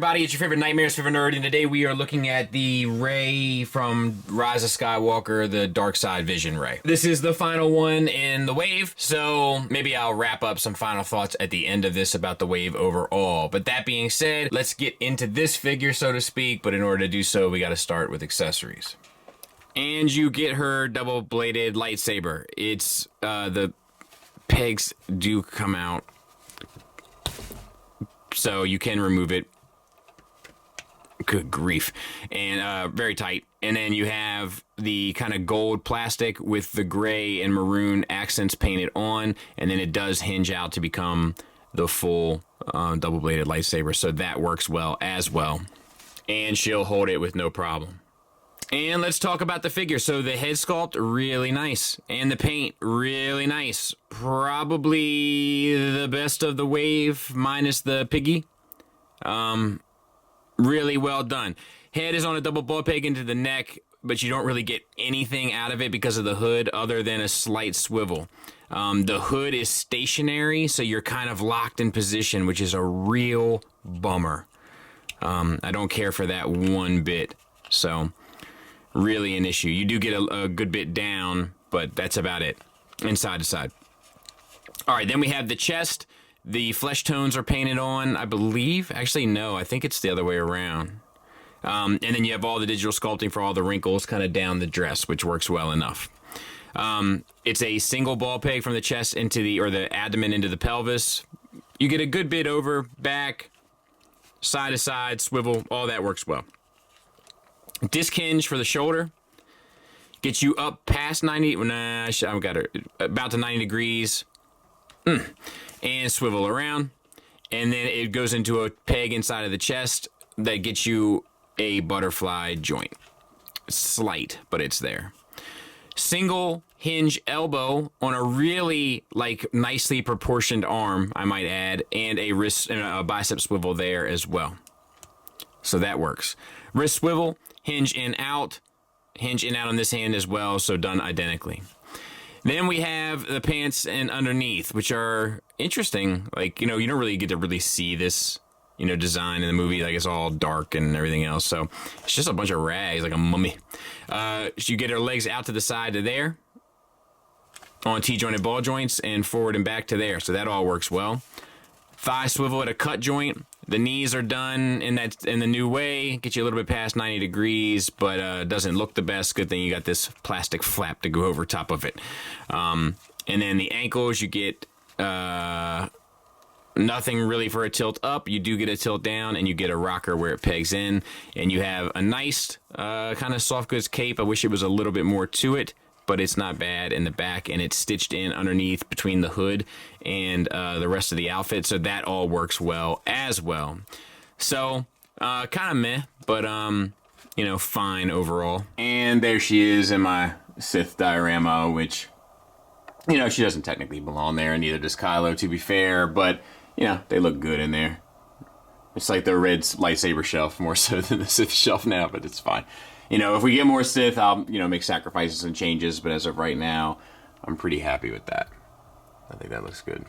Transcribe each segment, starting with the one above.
everybody? It's your favorite Nightmares, favorite nerd, and today we are looking at the Rey from Rise of Skywalker, the Dark Side Vision Rey. This is the final one in the wave, so maybe I'll wrap up some final thoughts at the end of this about the wave overall. But that being said, let's get into this figure, so to speak, but in order to do so, we gotta start with accessories. And you get her double-bladed lightsaber. It's, the pegs do come out, so you can remove it. Good grief. And very tight. And then you have the kind of gold plastic with the gray and maroon accents painted on, and then it does hinge out to become the full double-bladed lightsaber, so that works well as well. And she'll hold it with no problem. And let's talk about the figure. So the head sculpt, really nice. And the paint, really nice. Probably the best of the wave, minus the piggy. Really well done. Head is on a double ball peg into the neck, but you don't really get anything out of it because of the hood other than a slight swivel. The hood is stationary, so you're kind of locked in position, which is a real bummer. I don't care for that one bit. So really an issue. You do get a good bit down, but that's about it. And side to side. All right, then we have the chest. The flesh tones are painted on, I believe. Actually, no, I think it's the other way around. And then you have all the digital sculpting for all the wrinkles kind of down the dress, which works well enough. It's a single ball peg from the chest into the abdomen into the pelvis. You get a good bit over, back, side to side, swivel, all that works well. Disc hinge for the shoulder. Gets you up past 90, nah, I've got it about to 90 degrees. And swivel around. And then it goes into a peg inside of the chest that gets you a butterfly joint. Slight, but it's there. Single hinge elbow on a really nicely proportioned arm, I might add, and a wrist and a bicep swivel there as well. So that works. Wrist swivel, hinge in out on this hand as well, so done identically. Then we have the pants and underneath, which are interesting. You don't really get to really see this, design in the movie. It's all dark and everything else. So it's just a bunch of rags, like a mummy. You get her legs out to the side to there, on T-jointed ball joints, and forward and back to there. So that all works well. Thigh swivel at a cut joint. The knees are done in the new way. Get you a little bit past 90 degrees, but doesn't look the best. Good thing you got this plastic flap to go over top of it. And then the ankles, you get nothing really for a tilt up. You do get a tilt down, and you get a rocker where it pegs in. And you have a nice kind of soft goods cape. I wish it was a little bit more to it, but it's not bad in the back, and it's stitched in underneath between the hood and the rest of the outfit, so that all works well as well. So, kind of meh, but, fine overall. And there she is in my Sith diorama, which, she doesn't technically belong there, and neither does Kylo, to be fair, but, they look good in there. It's like the red lightsaber shelf, more so than the Sith shelf now, but it's fine. If we get more Sith, I'll, make sacrifices and changes, but as of right now, I'm pretty happy with that. I think that looks good.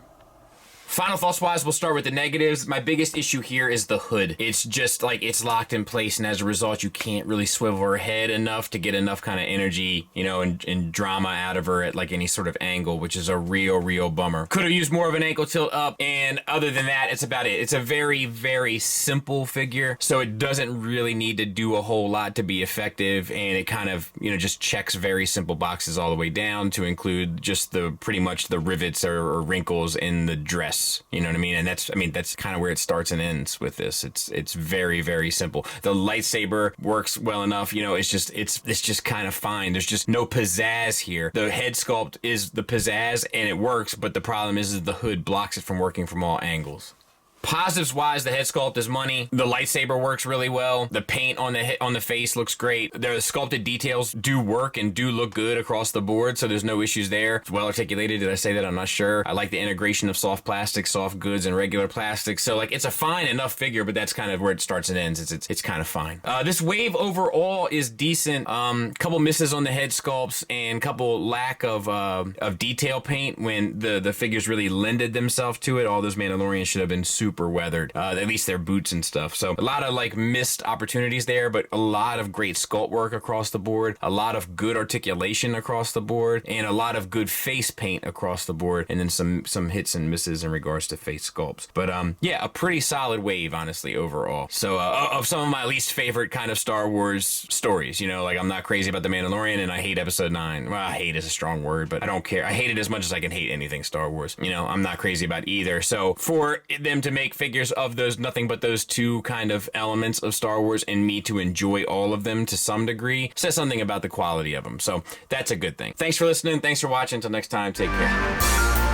Final thoughts-wise, we'll start with the negatives. My biggest issue here is the hood. It's just it's locked in place, and as a result, you can't really swivel her head enough to get enough kind of energy, and drama out of her at any sort of angle, which is a real bummer. Could have used more of an ankle tilt up, and other than that, it's about it. It's a very, very simple figure, so it doesn't really need to do a whole lot to be effective, and it kind of, just checks very simple boxes all the way down to include just pretty much the rivets or wrinkles in the dress. You know what I mean? And that's kind of where it starts and ends with this. It's very, very simple. The lightsaber works well enough. It's just kind of fine. There's just no pizzazz here. The head sculpt is the pizzazz, and it works, but the problem is the hood blocks it from working from all angles. Positives-wise, the head sculpt is money. The lightsaber works really well. The paint on the face looks great. The sculpted details do work and do look good across the board, so there's no issues there. It's well articulated. Did I say that? I'm not sure. I like the integration of soft plastic, soft goods, and regular plastic. So, it's a fine enough figure, but that's kind of where it starts and ends. It's kind of fine. This wave overall is decent. Couple misses on the head sculpts and couple lack of detail paint when the figures really lended themselves to it. All those Mandalorians should have been super super weathered, at least their boots and stuff. So a lot of like missed opportunities there, but a lot of great sculpt work across the board, a lot of good articulation across the board, and a lot of good face paint across the board, and then some hits and misses in regards to face sculpts. But yeah, a pretty solid wave, honestly, overall. So of some of my least favorite kind of Star Wars stories, you know, like I'm not crazy about The Mandalorian, and I hate Episode 9. Well, hate is a strong word, but I don't care. I hate it as much as I can hate anything Star Wars. You know, I'm not crazy about either. So for them to make figures of those, nothing but those two kind of elements of Star Wars, and me to enjoy all of them to some degree, says something about the quality of them. So that's a good thing. Thanks for listening. Thanks for watching. Until next time, take care.